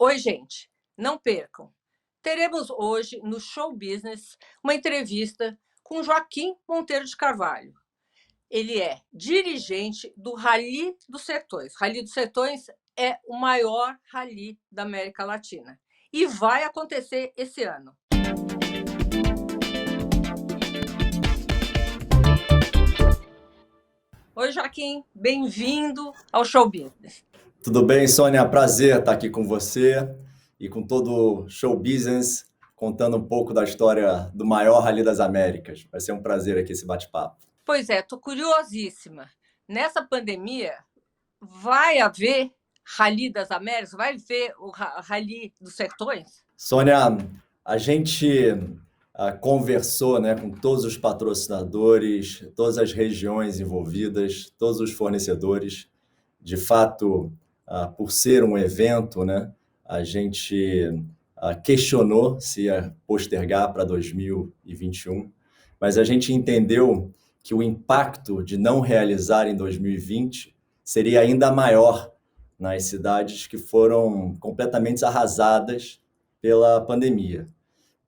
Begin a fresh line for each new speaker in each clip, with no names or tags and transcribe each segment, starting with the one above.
Oi, gente, não percam. Teremos hoje no Show Business uma entrevista com Joaquim Monteiro de Carvalho. Ele é dirigente do Rally dos Sertões. O Rally dos Sertões é o maior rally da América Latina e vai acontecer esse ano. Oi, Joaquim, bem-vindo ao Show Business.
Tudo bem, Sônia? Prazer estar aqui com você e com todo o Show Business, contando um pouco da história do maior Rally das Américas. Vai ser um prazer aqui esse bate-papo.
Pois é, estou curiosíssima. Nessa pandemia, vai haver Rally das Américas? Vai ver o Rally dos Sertões?
Sônia, a gente conversou, né, com todos os patrocinadores, todas as regiões envolvidas, todos os fornecedores. De fato, por ser um evento, né, a gente questionou se ia postergar para 2021, mas a gente entendeu que o impacto de não realizar em 2020 seria ainda maior nas cidades que foram completamente arrasadas pela pandemia.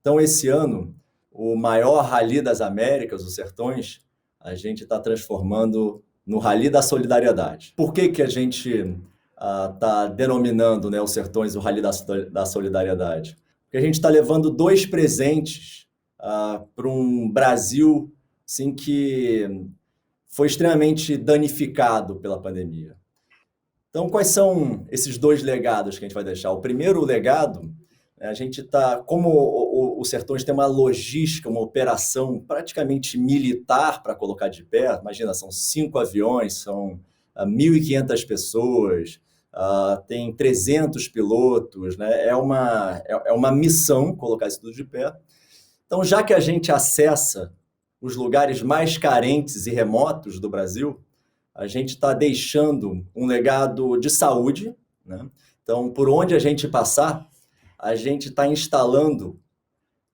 Então, esse ano, o maior Rally das Américas, os Sertões, a gente está transformando no Rally da Solidariedade. Por que a gente está denominando, né, os Sertões o Rally da Solidariedade? Porque a gente está levando dois presentes para um Brasil assim, que foi extremamente danificado pela pandemia. Então, quais são esses dois legados que a gente vai deixar? O primeiro legado, a gente está, como o Sertões tem uma logística, uma operação praticamente militar para colocar de pé, imagina, são 5 aviões, são 1.500 pessoas, tem 300 pilotos, né? É uma missão colocar isso tudo de pé. Então, já que a gente acessa os lugares mais carentes e remotos do Brasil, a gente está deixando um legado de saúde, né? Então, por onde a gente passar, a gente está instalando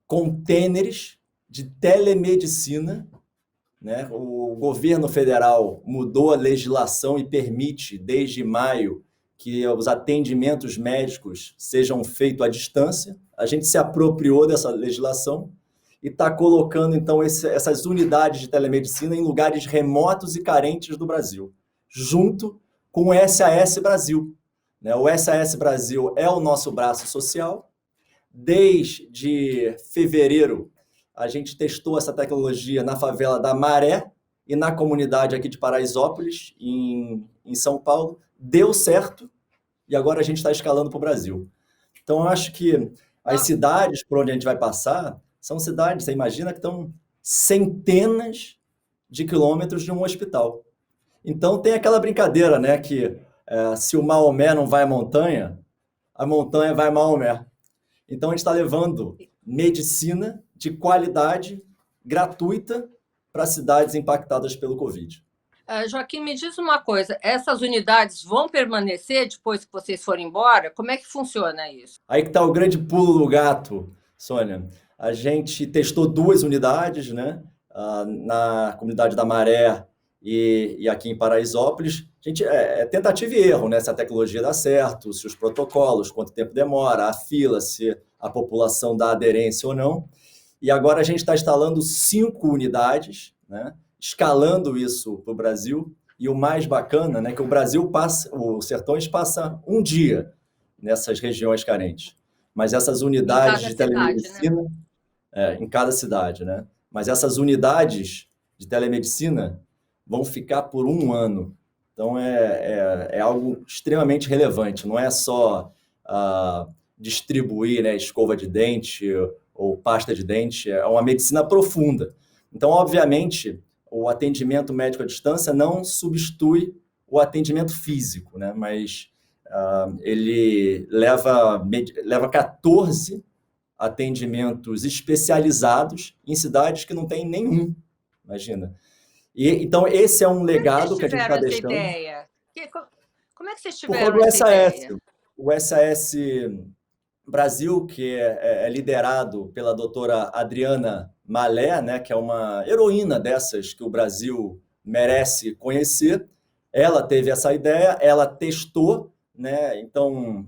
contêineres de telemedicina, né? O governo federal mudou a legislação e permite, desde maio, que os atendimentos médicos sejam feitos à distância. A gente se apropriou dessa legislação e está colocando, então, essas unidades de telemedicina em lugares remotos e carentes do Brasil, junto com o SAS Brasil. O SAS Brasil é o nosso braço social. Desde fevereiro, a gente testou essa tecnologia na favela da Maré e na comunidade aqui de Paraisópolis, em São Paulo. Deu certo e agora a gente está escalando para o Brasil. Então, eu acho que as cidades por onde a gente vai passar são cidades, você imagina, que estão centenas de quilômetros de um hospital. Então, tem aquela brincadeira, né, que se o Maomé não vai à montanha, a montanha vai a Maomé. Então, a gente está levando medicina de qualidade, gratuita, para cidades impactadas pelo Covid.
Joaquim, me diz uma coisa, essas unidades vão permanecer depois que vocês forem embora? Como é que funciona isso?
Aí que está o grande pulo do gato, Sônia. A gente testou 2 unidades, né, na comunidade da Maré e aqui em Paraisópolis. A gente, é tentativa e erro, né? Se a tecnologia dá certo, se os protocolos, quanto tempo demora, a fila, se a população dá aderência ou não. E agora a gente está instalando 5 unidades, né? Escalando isso para o Brasil. E o mais bacana, né, que o Brasil passa, o Sertões passa um dia nessas regiões carentes. Mas essas unidades de telemedicina, né? Em cada cidade, né? Mas essas unidades de telemedicina vão ficar por 1 ano. Então, é algo extremamente relevante. Não é só distribuir, né, escova de dente ou pasta de dente, é uma medicina profunda. Então, obviamente, o atendimento médico à distância não substitui o atendimento físico, né? Mas ele leva 14 atendimentos especializados em cidades que não tem nenhum, imagina. Então, esse é um legado que a gente está deixando.
Como é que vocês tiveram essa ideia?
O SAS Brasil, que é liderado pela doutora Adriana Malé, né, que é uma heroína dessas que o Brasil merece conhecer, ela teve essa ideia, ela testou, né? Então,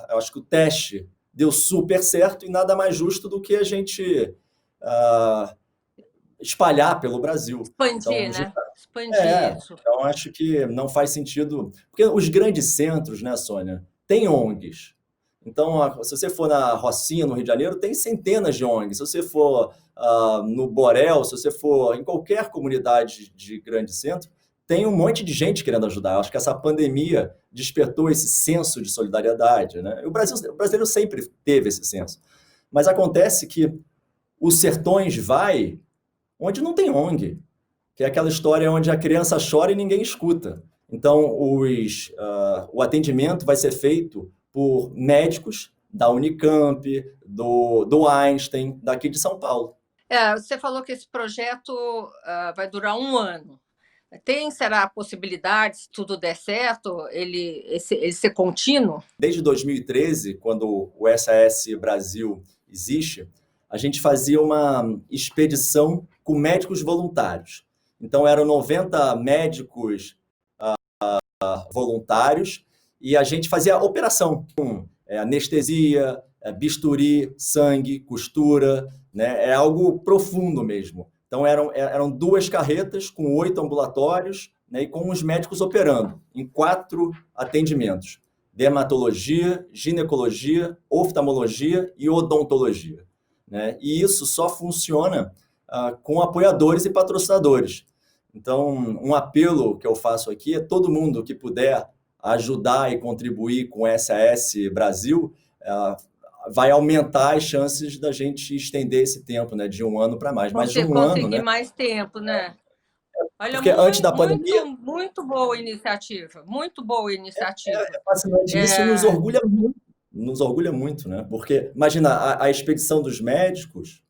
eu acho que o teste deu super certo e nada mais justo do que a gente espalhar pelo Brasil.
Expandir,
Então,
né? Expandir isso.
então acho que não faz sentido, porque os grandes centros, né, Sônia, têm ONGs. Então, se você for na Rocinha, no Rio de Janeiro, tem centenas de ONGs. Se você for no Borel, se você for em qualquer comunidade de grande centro, tem um monte de gente querendo ajudar. Eu acho que essa pandemia despertou esse senso de solidariedade, né? O brasileiro sempre teve esse senso. Mas acontece que os sertões vai onde não tem ONG, que é aquela história onde a criança chora e ninguém escuta. Então, o atendimento vai ser feito por médicos da Unicamp, do Einstein, daqui de São Paulo.
Você falou que esse projeto vai durar 1 ano. Será a possibilidade, se tudo der certo, ele ser contínuo?
Desde 2013, quando o SAS Brasil existe, a gente fazia uma expedição com médicos voluntários. Então, eram 90 médicos voluntários e a gente fazia operação com anestesia, bisturi, sangue, costura, né? É algo profundo mesmo. Então, eram 2 carretas com 8 ambulatórios, né? E com os médicos operando em 4 atendimentos: dermatologia, ginecologia, oftalmologia e odontologia, né? E isso só funciona com apoiadores e patrocinadores. Então, um apelo que eu faço aqui é todo mundo que puder ajudar e contribuir com o SAS Brasil, vai aumentar as chances da gente estender esse tempo, né, de 1 ano para mais. Mas de 1 ano,
Conseguir
né?
mais tempo, né? Olha,
Porque antes da
muito,
pandemia,
muito boa iniciativa. Muito boa iniciativa.
fascinante. Isso nos orgulha muito, né? Porque, imagina, a expedição dos médicos,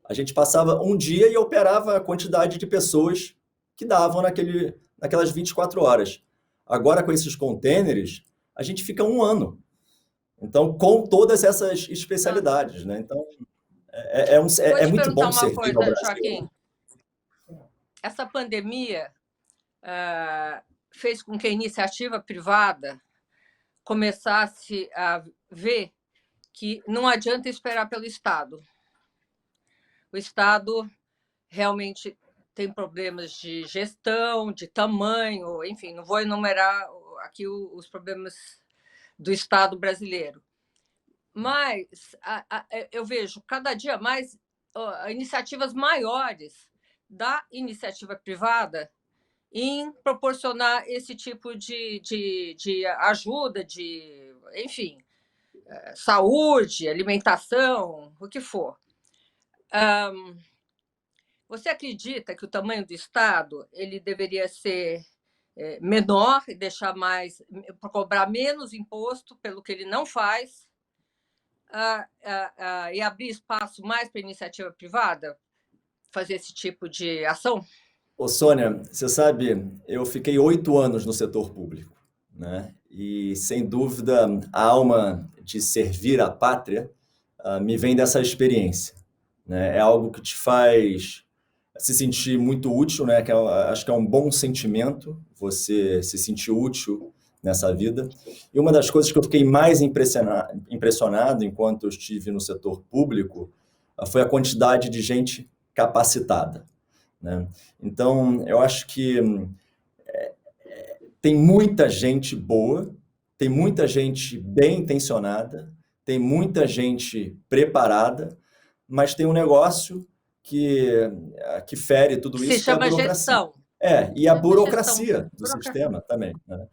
a gente passava um dia e operava a quantidade de pessoas que davam naquelas 24 horas. Agora, com esses contêineres, a gente fica 1 ano. Então, com todas essas especialidades, né? Então,
Vou
é
te
muito
perguntar
bom
uma
servir ao
coisa,
Brasil.
Joaquim. Essa pandemia fez com que a iniciativa privada começasse a ver que não adianta esperar pelo Estado. O Estado realmente tem problemas de gestão, de tamanho, enfim, não vou enumerar aqui os problemas do Estado brasileiro. Mas eu vejo cada dia mais iniciativas maiores da iniciativa privada em proporcionar esse tipo de ajuda, enfim, saúde, alimentação, o que for. Você acredita que o tamanho do Estado ele deveria ser menor e deixar mais, cobrar menos imposto pelo que ele não faz, e abrir espaço mais para a iniciativa privada fazer esse tipo de ação?
Ô, Sônia, você sabe, eu fiquei 8 anos no setor público, né? E, sem dúvida, a alma de servir a pátria me vem dessa experiência, né? É algo que te faz se sentir muito útil, né? Acho que é um bom sentimento você se sentir útil nessa vida. E uma das coisas que eu fiquei mais impressionado enquanto eu estive no setor público foi a quantidade de gente capacitada, né? Então, eu acho que tem muita gente boa, tem muita gente bem intencionada, tem muita gente preparada, mas tem um negócio que fere
Que
tudo
se
isso, que é a
chama
burocracia.
gestão.
E a
Gestão.
burocracia do sistema também, né?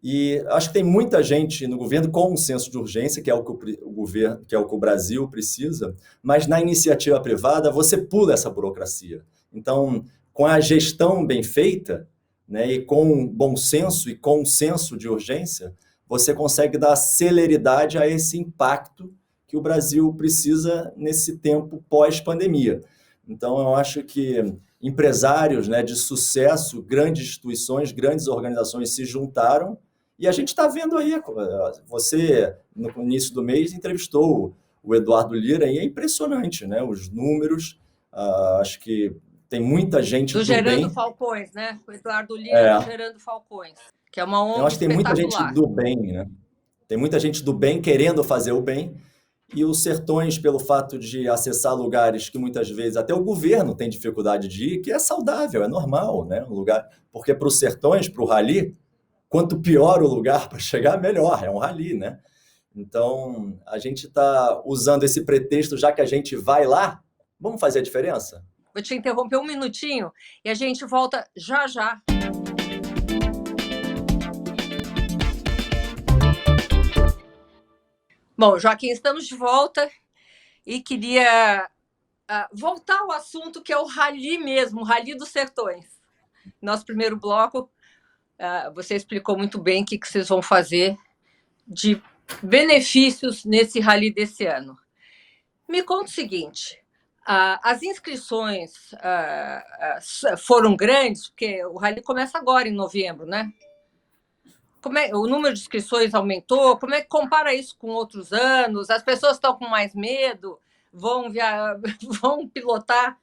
E acho que tem muita gente no governo com um senso de urgência, que é o que o governo, que é o que o Brasil precisa, mas na iniciativa privada você pula essa burocracia. Então, com a gestão bem feita, né, e com bom senso e com um senso de urgência, você consegue dar celeridade a esse impacto que o Brasil precisa nesse tempo pós-pandemia. Então, eu acho que empresários, né, de sucesso, grandes instituições, grandes organizações se juntaram e a gente está vendo aí, você, no início do mês, entrevistou o Eduardo Lira e é impressionante, né? Os números, acho que tem muita gente
Do
do
Gerando
bem.
Falcões, né? O Eduardo Lira do Gerando Falcões. que é uma
Eu acho
ONG
que tem muita gente
espetacular.
do bem, né? Tem muita gente do bem querendo fazer o bem, né? Tem muita gente do bem querendo fazer o bem, e os sertões, pelo fato de acessar lugares que muitas vezes até o governo tem dificuldade de ir, que é saudável, é normal, né? Um lugar, porque para os sertões, para o rally, quanto pior o lugar para chegar, melhor, é um rally, né? Então, a gente está usando esse pretexto, já que a gente vai lá, vamos fazer a diferença?
Vou te interromper um minutinho e a gente volta já já. Bom, Joaquim, estamos de volta e queria voltar ao assunto que é o rally mesmo, o Rally dos Sertões. Nosso primeiro bloco, você explicou muito bem o que vocês vão fazer de benefícios nesse rally desse ano. Me conta o seguinte, as inscrições foram grandes, porque o rally começa agora, em novembro, né? O número de inscrições aumentou? Como é que compara isso com outros anos? As pessoas estão com mais medo? Vão pilotar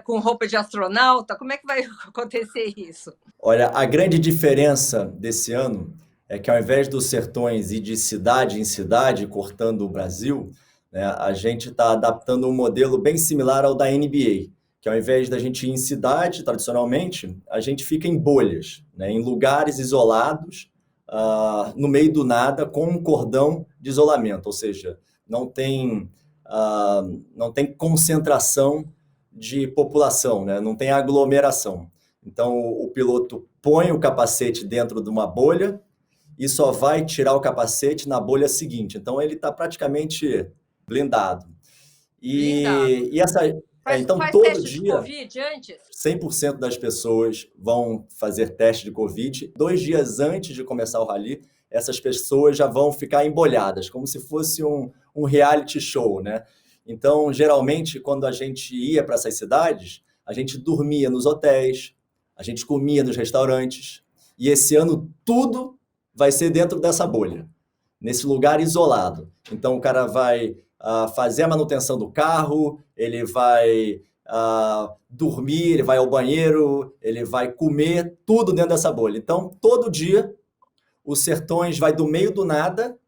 com roupa de astronauta? Como é que vai acontecer isso?
Olha, a grande diferença desse ano é que ao invés dos sertões ir de cidade em cidade, cortando o Brasil, né, a gente está adaptando um modelo bem similar ao da NBA, que ao invés da gente ir em cidade, tradicionalmente, a gente fica em bolhas, né, em lugares isolados, no meio do nada, com um cordão de isolamento, ou seja, não tem, não tem concentração de população, né, não tem aglomeração. Então, o piloto põe o capacete dentro de uma bolha e só vai tirar o capacete na bolha seguinte. Então, ele está praticamente blindado.
Blindado.
Então,
Faz
todo
teste de
dia,
Covid antes?
100% das pessoas vão fazer teste de Covid. 2 dias antes de começar o rally, essas pessoas já vão ficar embolhadas, como se fosse um reality show, né? Então, geralmente, quando a gente ia para essas cidades, a gente dormia nos hotéis, a gente comia nos restaurantes, e esse ano tudo vai ser dentro dessa bolha, nesse lugar isolado. Então, o cara vai fazer a manutenção do carro, ele vai dormir, ele vai ao banheiro, ele vai comer, tudo dentro dessa bolha. Então, todo dia, os sertões vai do meio do nada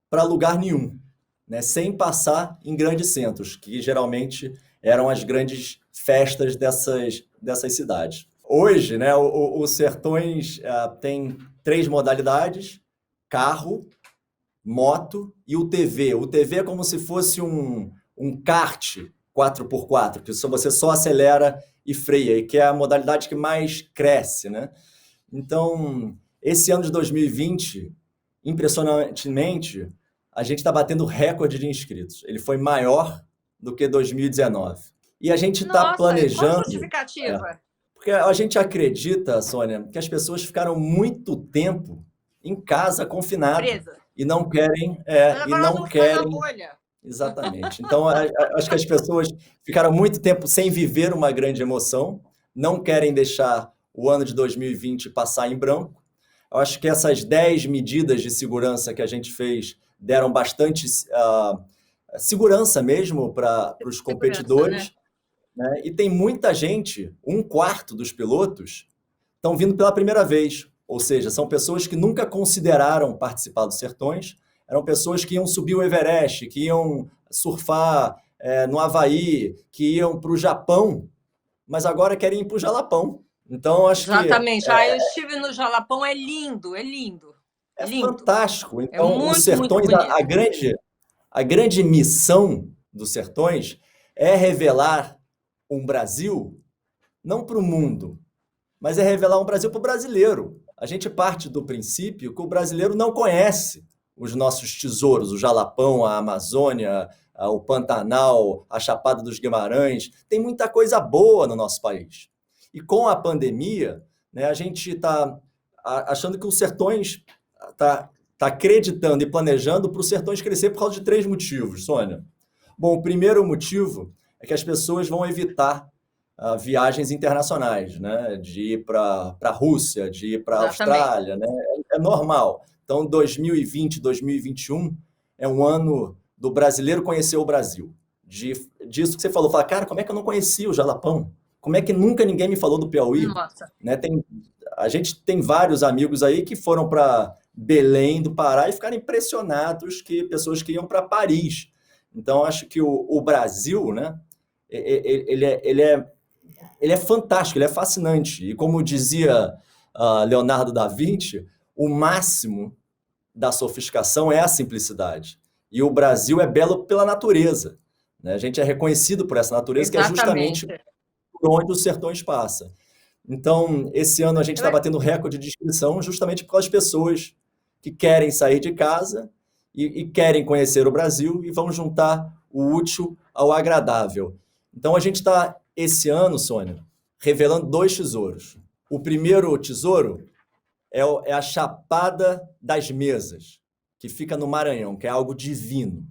para lugar nenhum, né? Sem passar em grandes centros, que geralmente eram as grandes festas dessas cidades. Hoje, né, os sertões tem 3 modalidades: carro, moto e UTV. O UTV é como se fosse um kart 4x4, que você só acelera e freia, e que é a modalidade que mais cresce, né? Então, esse ano de 2020, impressionantemente, a gente está batendo recorde de inscritos. Ele foi maior do que 2019. E a gente está planejando...
Qual a justificativa?
Porque a gente acredita, Sônia, que as pessoas ficaram muito tempo em casa, confinadas.
Presa.
E não querem...
Agora elas vão ficar na bolha.
Exatamente. Então, acho que as pessoas ficaram muito tempo sem viver uma grande emoção, não querem deixar o ano de 2020 passar em branco. Eu acho que essas 10 medidas de segurança que a gente fez deram bastante segurança mesmo para os competidores. Né? E tem muita gente, 1/4 dos pilotos, estão vindo pela primeira vez. Ou seja, são pessoas que nunca consideraram participar dos sertões, eram pessoas que iam subir o Everest, que iam surfar no Havaí, que iam para o Japão, mas agora querem ir para o Jalapão. Então, acho
Exatamente.
que...
Eu estive no Jalapão, é lindo, é lindo.
É
lindo.
Fantástico. Então,
muito,
os sertões, a grande missão dos sertões é revelar um Brasil, não para o mundo, mas é revelar um Brasil para o brasileiro. A gente parte do princípio que o brasileiro não conhece os nossos tesouros, o Jalapão, a Amazônia, o Pantanal, a Chapada dos Guimarães. Tem muita coisa boa no nosso país. E com a pandemia, né, a gente está achando que os sertões está acreditando e planejando para os sertões crescer por causa de 3 motivos, Sônia. Bom, o primeiro motivo é que as pessoas vão evitar viagens internacionais, né? De ir para a Rússia, de ir para a Austrália, né? É normal. Então, 2020, 2021 é um ano do brasileiro conhecer o Brasil. Disso que você falou, cara, como é que eu não conhecia o Jalapão? Como é que nunca ninguém me falou do Piauí?
Nossa.
Né? Tem a gente tem vários amigos aí que foram para Belém do Pará e ficaram impressionados que pessoas que iam para Paris. Então, acho que o Brasil, né, ele é fantástico, ele é fascinante. E como dizia Leonardo da Vinci, o máximo da sofisticação é a simplicidade. E o Brasil é belo pela natureza, né? A gente é reconhecido por essa natureza, que é justamente
Exatamente.
por onde os sertões passam. Então, esse ano a gente está batendo recorde de inscrição justamente por causa das pessoas que querem sair de casa e querem conhecer o Brasil e vão juntar o útil ao agradável. Então, a gente está, esse ano, Sônia, revelando 2 tesouros. O primeiro tesouro é a Chapada das Mesas, que fica no Maranhão, que é algo divino.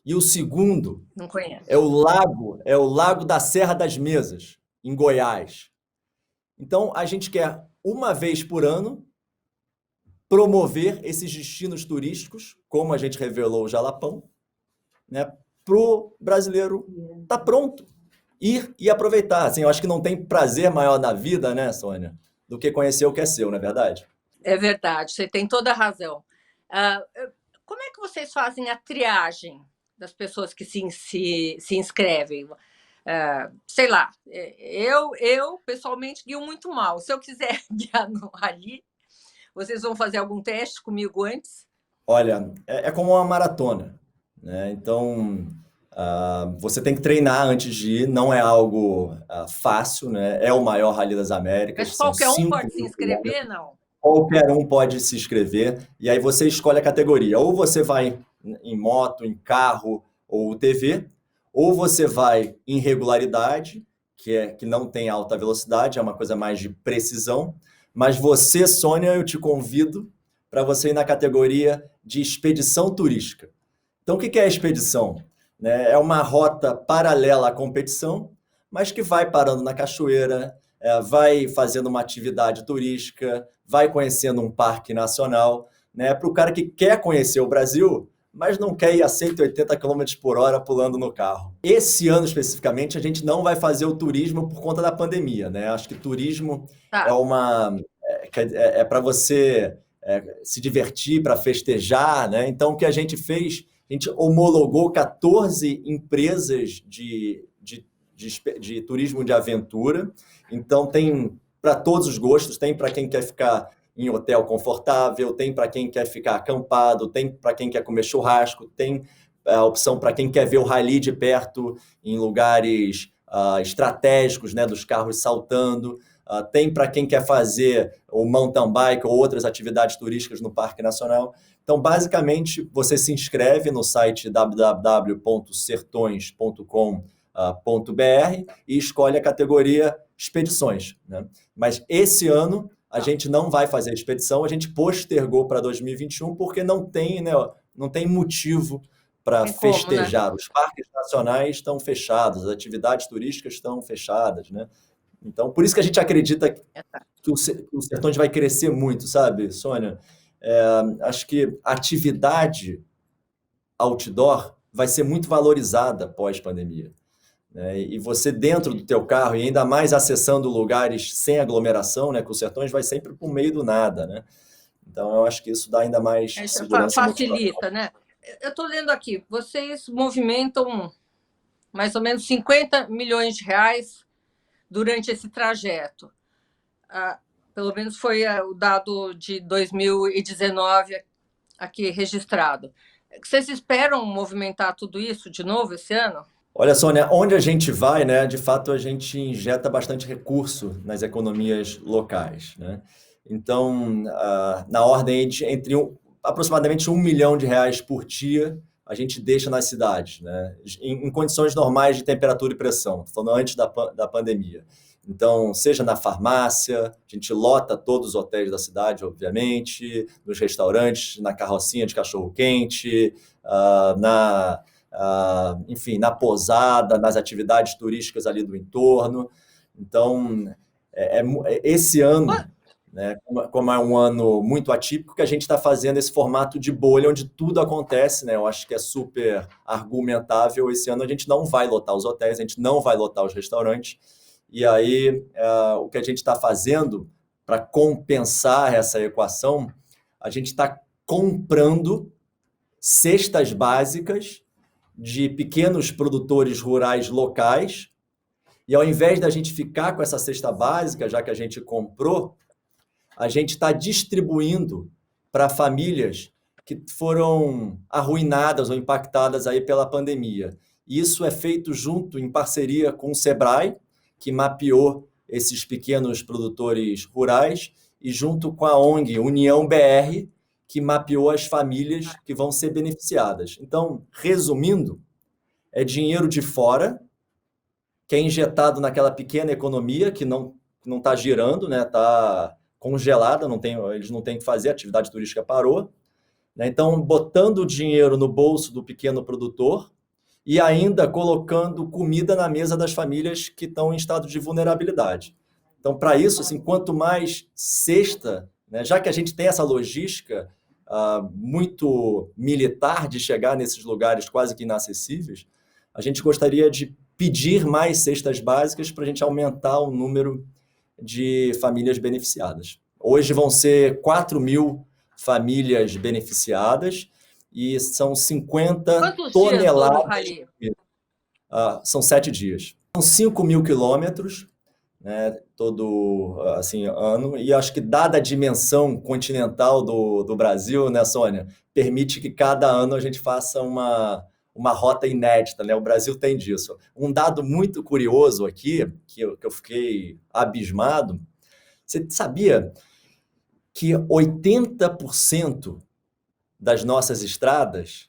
E o segundo
Não conheço.
é o Lago da Serra das Mesas, em Goiás. Então, a gente quer, uma vez por ano, promover esses destinos turísticos, como a gente revelou o Jalapão, né, para o brasileiro estar pronto, ir e aproveitar. Assim, eu acho que não tem prazer maior na vida, né, Sônia, do que conhecer o que é seu, não é verdade?
É verdade, você tem toda a razão. Como é que vocês fazem a triagem das pessoas que se inscrevem? Sei lá, eu pessoalmente guio muito mal. Se eu quiser guiar no rally, vocês vão fazer algum teste comigo antes?
Olha, é como uma maratona, né? Então, você tem que treinar antes de ir, não é algo fácil, né? É o maior Rally das
Mas
Américas, são
qualquer um
5
pode se
mil
inscrever,
quilômetros.
não?
Qualquer um pode se inscrever, e aí você escolhe a categoria. Ou você vai em moto, em carro ou TV, ou você vai em regularidade, que não tem alta velocidade, é uma coisa mais de precisão. Mas você, Sônia, eu te convido para você ir na categoria de expedição turística. Então, o que é a expedição? Né? É uma rota paralela à competição, mas que vai parando na cachoeira, vai fazendo uma atividade turística, vai conhecendo um parque nacional, né? Para o cara que quer conhecer o Brasil, mas não quer ir a 180 km por hora pulando no carro. Esse ano especificamente, a gente não vai fazer o turismo por conta da pandemia, né? Acho que turismo é
Tá.
uma para você se divertir, para festejar, né? Então, o que a gente fez, a gente homologou 14 empresas de turismo de aventura. Então, tem para todos os gostos, tem para quem quer ficar em hotel confortável, tem para quem quer ficar acampado, tem para quem quer comer churrasco, tem a opção para quem quer ver o rally de perto em lugares estratégicos, né, dos carros saltando. Tem para quem quer fazer o mountain bike ou outras atividades turísticas no Parque Nacional. Então, basicamente, você se inscreve no site www.sertões.com.br e escolhe a categoria expedições, né? Mas esse ano a gente não vai fazer a expedição, a gente postergou para 2021 porque não tem motivo para
Tem como, né?
festejar. Os parques nacionais estão fechados, as atividades turísticas estão fechadas, né? Então, por isso que a gente acredita que o Sertões vai crescer muito, sabe, Sônia? Acho que a atividade outdoor vai ser muito valorizada pós-pandemia, né? E você dentro do teu carro e ainda mais acessando lugares sem aglomeração, né? Que o Sertões vai sempre por meio do nada, né? Então eu acho que isso dá ainda mais
Isso
segurança e motivação.
facilita, né? Eu estou lendo aqui, vocês movimentam mais ou menos 50 milhões de reais durante esse trajeto. Pelo menos foi o dado de 2019 aqui registrado. Vocês esperam movimentar tudo isso de novo esse ano?
Olha, Sônia, onde a gente vai, né? De fato, a gente injeta bastante recurso nas economias locais, né? Então, na ordem de aproximadamente R$ 1 milhão por dia, a gente deixa nas cidades, né? Em condições normais de temperatura e pressão, falando antes da pandemia. Então, seja na farmácia, a gente lota todos os hotéis da cidade, obviamente, nos restaurantes, na carrocinha de cachorro-quente, enfim, na pousada, nas atividades turísticas ali do entorno. Então, esse ano, né, como é um ano muito atípico, que a gente está fazendo esse formato de bolha onde tudo acontece, né? Eu acho que é super argumentável. Esse ano a gente não vai lotar os hotéis, a gente não vai lotar os restaurantes. E aí, o que a gente está fazendo para compensar essa equação, a gente está comprando cestas básicas de pequenos produtores rurais locais, e ao invés da gente ficar com essa cesta básica, já que a gente comprou, a gente está distribuindo para famílias que foram arruinadas ou impactadas aí pela pandemia. Isso é feito junto, em parceria com o Sebrae, que mapeou esses pequenos produtores rurais, e junto com a ONG União BR, que mapeou as famílias que vão ser beneficiadas. Então, resumindo, é dinheiro de fora, que é injetado naquela pequena economia que não está girando, né? Está congelada, eles não têm o que fazer, a atividade turística parou. Né? Então, botando o dinheiro no bolso do pequeno produtor e ainda colocando comida na mesa das famílias que estão em estado de vulnerabilidade. Então, para isso, assim, quanto mais cesta, né, já que a gente tem essa logística muito militar de chegar nesses lugares quase que inacessíveis, a gente gostaria de pedir mais cestas básicas para a gente aumentar o número de famílias beneficiadas. Hoje vão ser 4.000 famílias beneficiadas e são 50
Quantos
toneladas.
Dias, Rally?
São 7 dias. São 5.000 quilômetros, né, todo assim, ano, e acho que dada a dimensão continental do Brasil, né, Sônia, permite que cada ano a gente faça uma rota inédita, né? O Brasil tem disso. Um dado muito curioso aqui, que eu fiquei abismado, você sabia que 80% das nossas estradas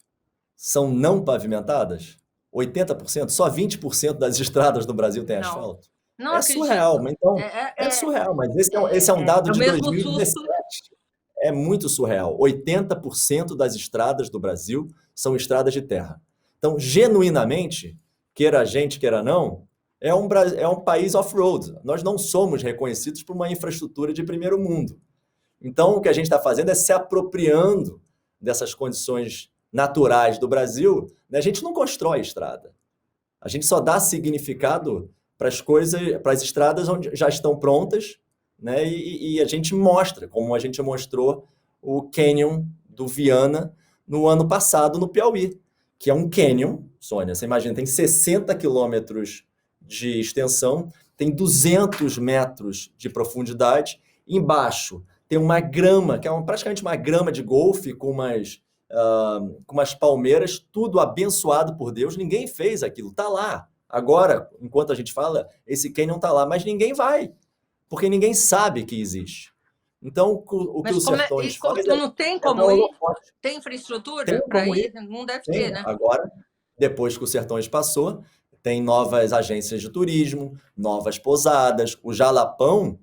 são não pavimentadas? 80%? Só 20% das estradas do Brasil tem asfalto?
Não
É
acredito.
surreal, então, é surreal, mas esse é um dado de 2017. É muito surreal. 80% das estradas do Brasil são estradas de terra. Então, genuinamente, queira a gente, queira não, é um país off-road. Nós não somos reconhecidos por uma infraestrutura de primeiro mundo. Então, o que a gente está fazendo é se apropriando dessas condições naturais do Brasil. Né? A gente não constrói estrada. A gente só dá significado para as coisas, para as estradas onde já estão prontas, né? E a gente mostra, como a gente mostrou o Canyon do Viana no ano passado no Piauí, que é um canyon, Sônia, você imagina, tem 60 quilômetros de extensão, tem 200 metros de profundidade, embaixo tem uma grama, que é praticamente uma grama de golfe com umas palmeiras, tudo abençoado por Deus, ninguém fez aquilo, está lá. Agora, enquanto a gente fala, esse canyon está lá, mas ninguém vai, porque ninguém sabe que existe. Então, o que os Sertões faz
não tem como ir? Tem infraestrutura para ir? Não deve ter, né?
Agora, depois que o Sertões passou, tem novas agências de turismo, novas pousadas. O Jalapão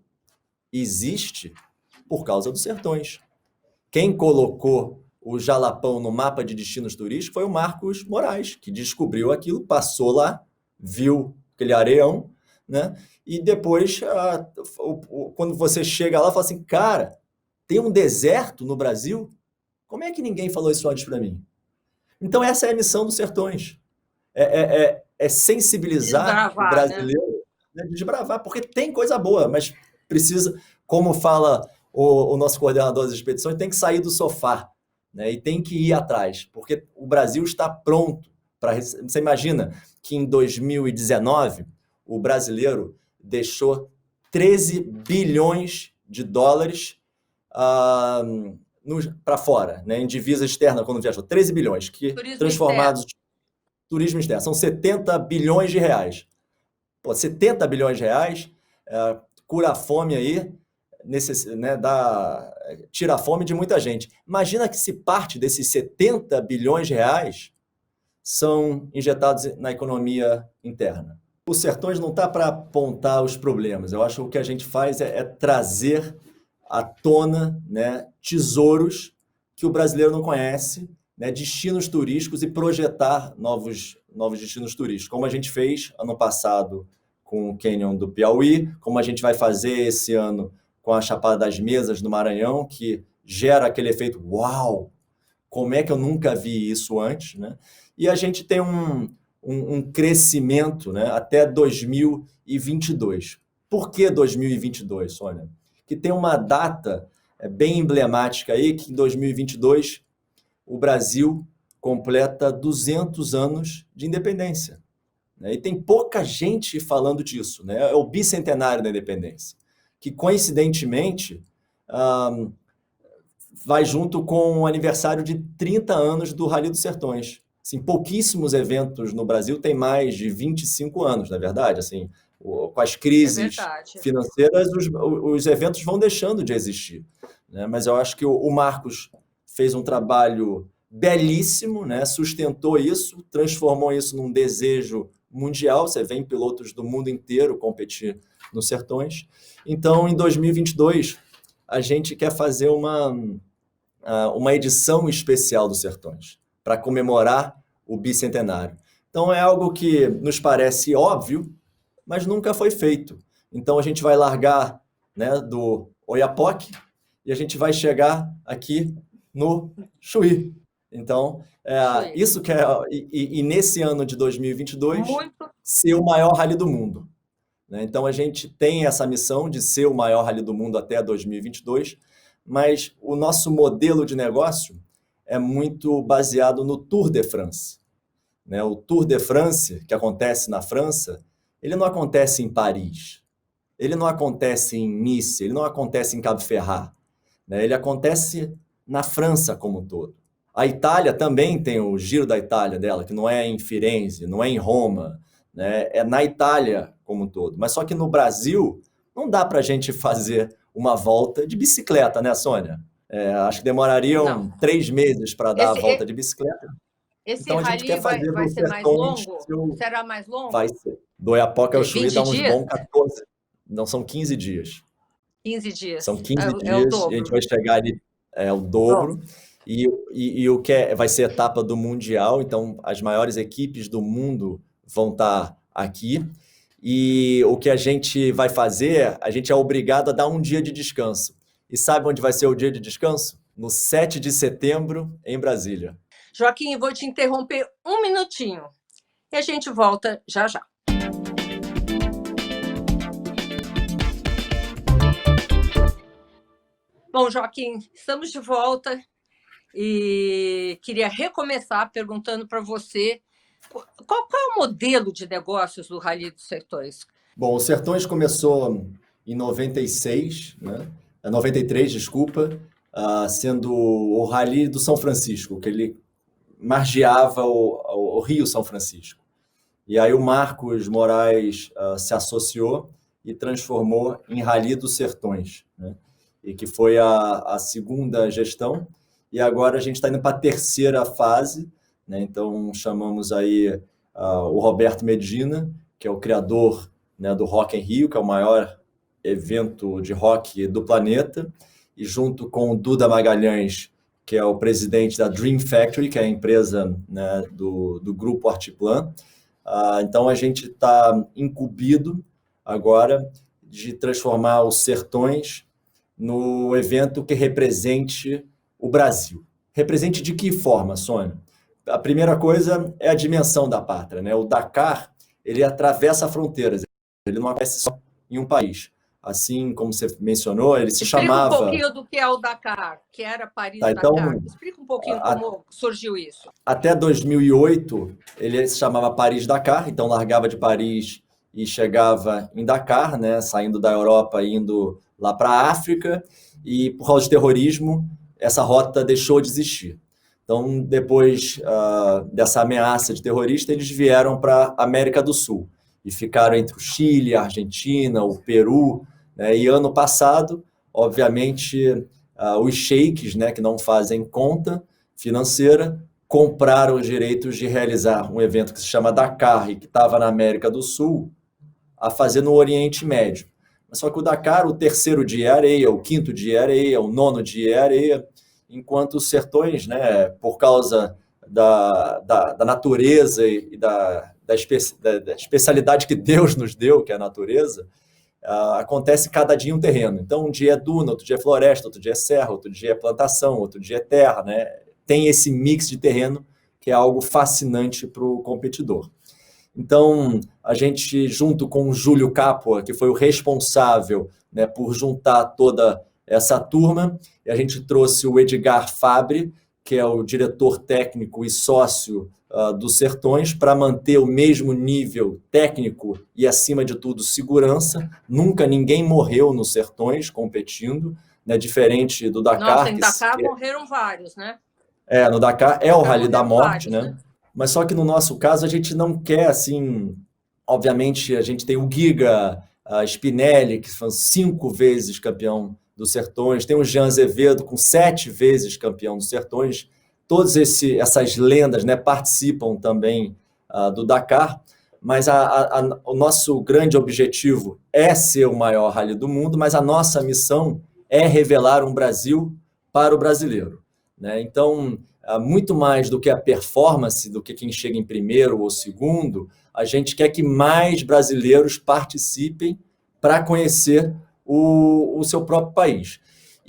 existe por causa dos Sertões. Quem colocou o Jalapão no mapa de destinos turísticos foi o Marcos Moraes, que descobriu aquilo, passou lá, viu aquele areião, né? E depois, quando você chega lá, fala assim, cara, tem um deserto no Brasil? Como é que ninguém falou isso antes para mim? Então essa é a missão dos Sertões. É sensibilizar o brasileiro, né? Desbravar, porque tem coisa boa, mas precisa, como fala o nosso coordenador das expedições, tem que sair do sofá, né? E tem que ir atrás, porque o Brasil está pronto para... Você imagina que em 2019 o brasileiro deixou 13 bilhões de dólares para fora, né, em divisa externa quando viajou, 13 bilhões, que
turismo
transformados
externo.
Turismo externo, são 70 bilhões de reais. Pô, 70 bilhões de reais cura a fome aí, né, tira a fome de muita gente. Imagina que se parte desses 70 bilhões de reais são injetados na economia interna. O Sertões não está para apontar os problemas. Eu acho que o que a gente faz é trazer à tona, né, tesouros que o brasileiro não conhece, né, destinos turísticos, e projetar novos destinos turísticos, como a gente fez ano passado com o Canyon do Piauí, como a gente vai fazer esse ano com a Chapada das Mesas do Maranhão, que gera aquele efeito, uau, como é que eu nunca vi isso antes, né? E a gente tem um crescimento, né, até 2022. Por que 2022, Sônia? que tem uma data bem emblemática aí, que em 2022 o Brasil completa 200 anos de independência, né? E tem pouca gente falando disso, né? É o bicentenário da independência, que coincidentemente vai junto com o aniversário de 30 anos do Rally dos Sertões. Assim, pouquíssimos eventos no Brasil têm mais de 25 anos, na verdade. Assim, com as
É
crises
verdade.
financeiras, os eventos vão deixando de existir, né? Mas eu acho que o Marcos fez um trabalho belíssimo, né? Sustentou isso, transformou isso num desejo mundial. Você vê pilotos do mundo inteiro competir nos Sertões. Então, em 2022, a gente quer fazer uma edição especial dos Sertões, para comemorar o bicentenário. Então é algo que nos parece óbvio, mas nunca foi feito. Então a gente vai largar, né, do Oiapoque e a gente vai chegar aqui no Chuí. Então,
Chuí.
isso que é... E nesse ano de 2022,
Muito.
ser o maior rally do mundo, né? Então a gente tem essa missão de ser o maior rally do mundo até 2022, mas o nosso modelo de negócio é muito baseado no Tour de France, né? O Tour de France, que acontece na França, ele não acontece em Paris, ele não acontece em Nice, ele não acontece em Cabo Ferrat, né? Ele acontece na França como um todo. A Itália também tem o Giro da Itália dela, que não é em Firenze, não é em Roma, né? É na Itália como um todo. Mas só que no Brasil não dá para a gente fazer uma volta de bicicleta, né, Sônia? Acho que demorariam 3 meses para dar a volta de bicicleta.
Esse
Então a gente
rally
quer fazer
vai
nos
ser mais
Sertões.
longo? Será mais longo?
Vai ser. Do Oiapoque ao Chuí dá uns
20 dias?
bons 14. Não, são 15 dias.
15 dias.
São 15
É o
dias
dobro.
e a gente vai chegar ali, o dobro. E o que vai ser etapa do Mundial, então as maiores equipes do mundo vão estar aqui. E o que a gente vai fazer, a gente é obrigado a dar um dia de descanso. E sabe onde vai ser o dia de descanso? No 7 de setembro, em Brasília.
Joaquim, vou te interromper um minutinho e a gente volta já já. Bom, Joaquim, estamos de volta e queria recomeçar perguntando para você qual é o modelo de negócios do Rally dos Sertões?
Bom, o Sertões começou em 96, né? 93, desculpa, sendo o Rally do São Francisco, que ele margeava o Rio São Francisco. E aí o Marcos Moraes se associou e transformou em Rally dos Sertões, né? E que foi a segunda gestão. E agora a gente está indo para a terceira fase, né? Então chamamos aí o Roberto Medina, que é o criador, né, do Rock in Rio, que é o maior evento de rock do planeta, e junto com o Duda Magalhães, que é o presidente da Dream Factory, que é a empresa, né, do grupo Artiplan. Então a gente está incumbido agora de transformar os Sertões no evento que represente o Brasil. Represente de que forma, Sônia? A primeira coisa é a dimensão da pátria, né? O Dakar, ele atravessa fronteiras, ele não acontece só em um país. Assim como você mencionou, ele se chamava...
Explica um pouquinho do que é o Dakar, que era Paris-Dakar.
Então,
explica um pouquinho como surgiu isso.
Até 2008, ele se chamava Paris-Dakar, então largava de Paris e chegava em Dakar, né? Saindo da Europa e indo lá para a África, e por causa de terrorismo, essa rota deixou de existir. Então, depois dessa ameaça de terrorista, eles vieram para a América do Sul e ficaram entre o Chile, a Argentina, o Peru, né? E ano passado, obviamente, os sheiks, né, que não fazem conta financeira, compraram os direitos de realizar um evento que se chama Dakar e que estava na América do Sul, a fazer no Oriente Médio. Só que o Dakar, o terceiro dia é areia, o quinto dia é areia, o nono dia é areia, enquanto os Sertões, né, por causa da natureza e da especialidade que Deus nos deu, que é a natureza, acontece cada dia um terreno. Então, um dia é duna, outro dia é floresta, outro dia é serra, outro dia é plantação, outro dia é terra, né? Tem esse mix de terreno que é algo fascinante para o competidor. Então, a gente, junto com o Júlio Capua, que foi o responsável né, por juntar toda essa turma, e a gente trouxe o Edgar Fabre, que é o diretor técnico e sócio dos Sertões, para manter o mesmo nível técnico e, acima de tudo, segurança. Nunca ninguém morreu nos Sertões competindo, né, diferente do Dakar.
Nossa, em Dakar morreram vários, né?
No Dakar é o Rally da Morte,
vários,
né? Mas só que no nosso caso a gente não quer, assim, obviamente a gente tem o Giga, a Spinelli, que foi 5 vezes campeão dos Sertões, tem o Jean Azevedo, com 7 vezes campeão dos Sertões. Todas essas lendas, né, participam também do Dakar, mas o nosso grande objetivo é ser o maior rally do mundo, mas a nossa missão é revelar um Brasil para o brasileiro, né? Então, muito mais do que a performance, do que quem chega em primeiro ou segundo, a gente quer que mais brasileiros participem para conhecer o seu próprio país.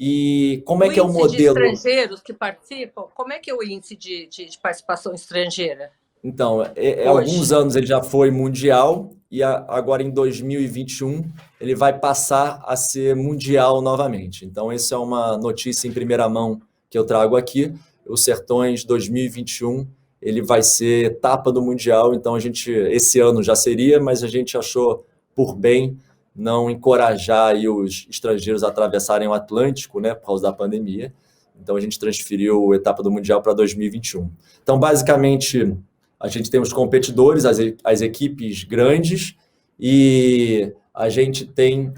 E como é que é o modelo?
De estrangeiros que participam, como é que é o índice de participação estrangeira?
Então, alguns anos ele já foi mundial e agora em 2021 ele vai passar a ser mundial novamente. Então, essa é uma notícia em primeira mão que eu trago aqui. O Sertões 2021 ele vai ser etapa do mundial. Então, esse ano já seria, mas a gente achou por bem não encorajar aí os estrangeiros a atravessarem o Atlântico, né, por causa da pandemia. Então, a gente transferiu a etapa do mundial para 2021. Então, basicamente, a gente tem os competidores, as equipes grandes, e a gente tem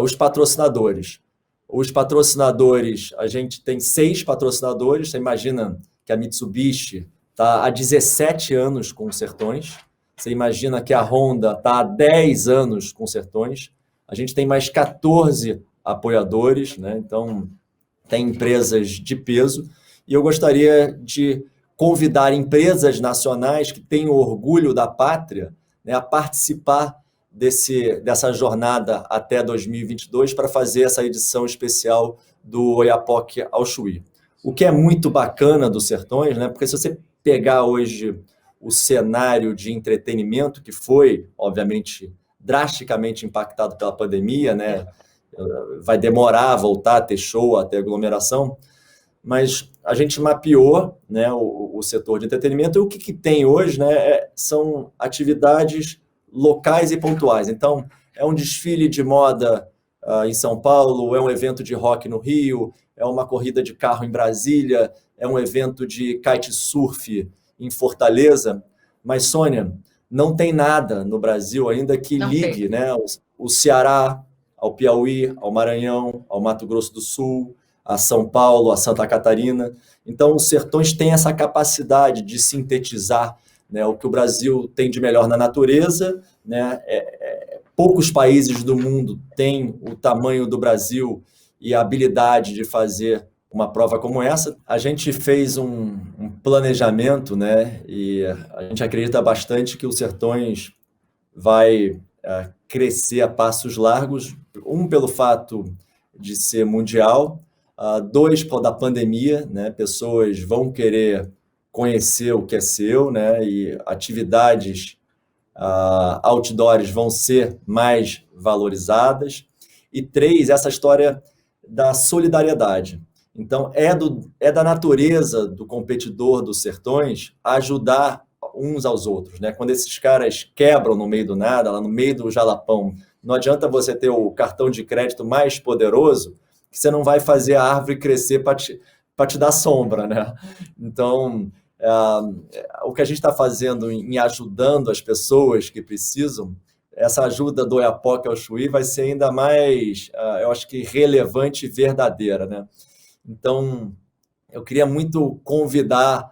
os patrocinadores. Os patrocinadores, a gente tem 6 patrocinadores. Você imagina que a Mitsubishi está há 17 anos com Sertões. Você imagina que a Honda está há 10 anos com Sertões. A gente tem mais 14 apoiadores, né? Então, tem empresas de peso. E eu gostaria de convidar empresas nacionais que têm orgulho da pátria, né, a participar dessa jornada até 2022 para fazer essa edição especial do Oiapoque ao Chuí. O que é muito bacana dos Sertões, né, porque se você pegar hoje o cenário de entretenimento, que foi, obviamente, drasticamente impactado pela pandemia, né, vai demorar a voltar a ter show, a ter aglomeração, mas a gente mapeou, né, o setor de entretenimento, e o que tem hoje, né, são atividades locais e pontuais. Então, é um desfile de moda em São Paulo, é um evento de rock no Rio, é uma corrida de carro em Brasília, é um evento de kitesurf em Fortaleza. Mas, Sônia, não tem nada no Brasil ainda que ligue, né, o Ceará ao Piauí, ao Maranhão, ao Mato Grosso do Sul, a São Paulo, a Santa Catarina. Então, os Sertões têm essa capacidade de sintetizar, né, o que o Brasil tem de melhor na natureza, né? Poucos países do mundo têm o tamanho do Brasil e a habilidade de fazer uma prova como essa. A gente fez um planejamento, né, e a gente acredita bastante que o Sertões vai crescer a passos largos, pelo fato de ser mundial, 2, por da pandemia, né? Pessoas vão querer conhecer o que é seu, né? E atividades outdoors vão ser mais valorizadas. E 3, essa história da solidariedade. Então, é da natureza do competidor dos Sertões ajudar uns aos outros, né? Quando esses caras quebram no meio do nada, lá no meio do jalapão, não adianta você ter o cartão de crédito mais poderoso, que você não vai fazer a árvore crescer para te dar sombra, né? Então, o que a gente está fazendo em ajudando as pessoas que precisam, essa ajuda do Oiapoque ao Chuí vai ser ainda mais, eu acho que relevante e verdadeira, né? Então, eu queria muito convidar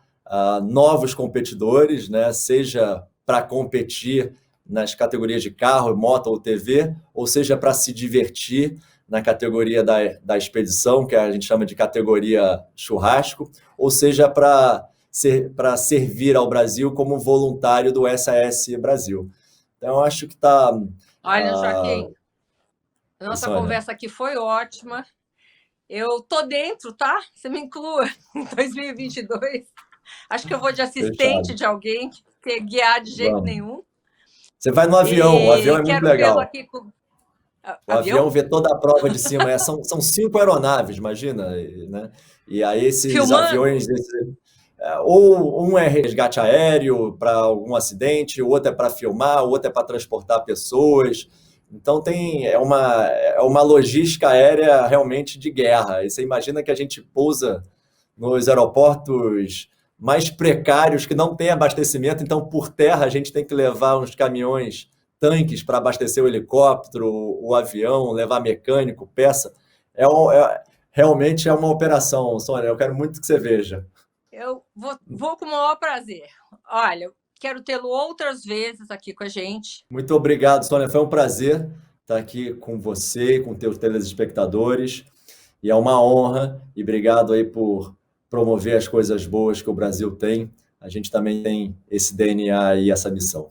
novos competidores, né? Seja para competir nas categorias de carro, moto ou TV, ou seja para se divertir na categoria da expedição, que a gente chama de categoria churrasco, ou seja para servir ao Brasil como voluntário do SAS Brasil. Então, eu acho que está...
Olha, Joaquim, nossa conversa aqui foi ótima. Eu tô dentro, tá? Você me inclua em 2022. Acho que eu vou de assistente de alguém, que guiar de jeito nenhum.
Você vai no avião, o avião é muito legal. O avião vê toda a prova de cima. São 5 aeronaves, imagina, né? E aí esses
Filmando?
aviões, ou um é resgate aéreo para algum acidente, o outro é para filmar, o outro é para transportar pessoas. Então é uma logística aérea realmente de guerra. E você imagina que a gente pousa nos aeroportos mais precários que não tem abastecimento, então por terra a gente tem que levar uns caminhões, tanques para abastecer o helicóptero, o avião, levar mecânico, peça. Realmente é uma operação, Sônia. Eu quero muito que você veja.
Eu vou com o maior prazer. Olha, quero tê-lo outras vezes aqui com a gente.
Muito obrigado, Sônia. Foi um prazer estar aqui com você e com teus telespectadores. E é uma honra. E obrigado aí por promover as coisas boas que o Brasil tem. A gente também tem esse DNA e essa missão.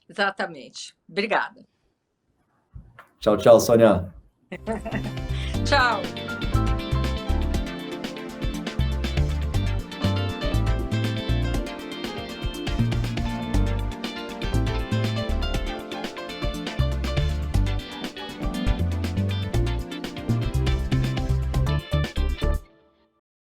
Exatamente. Obrigada.
Tchau, tchau, Sônia.
Tchau.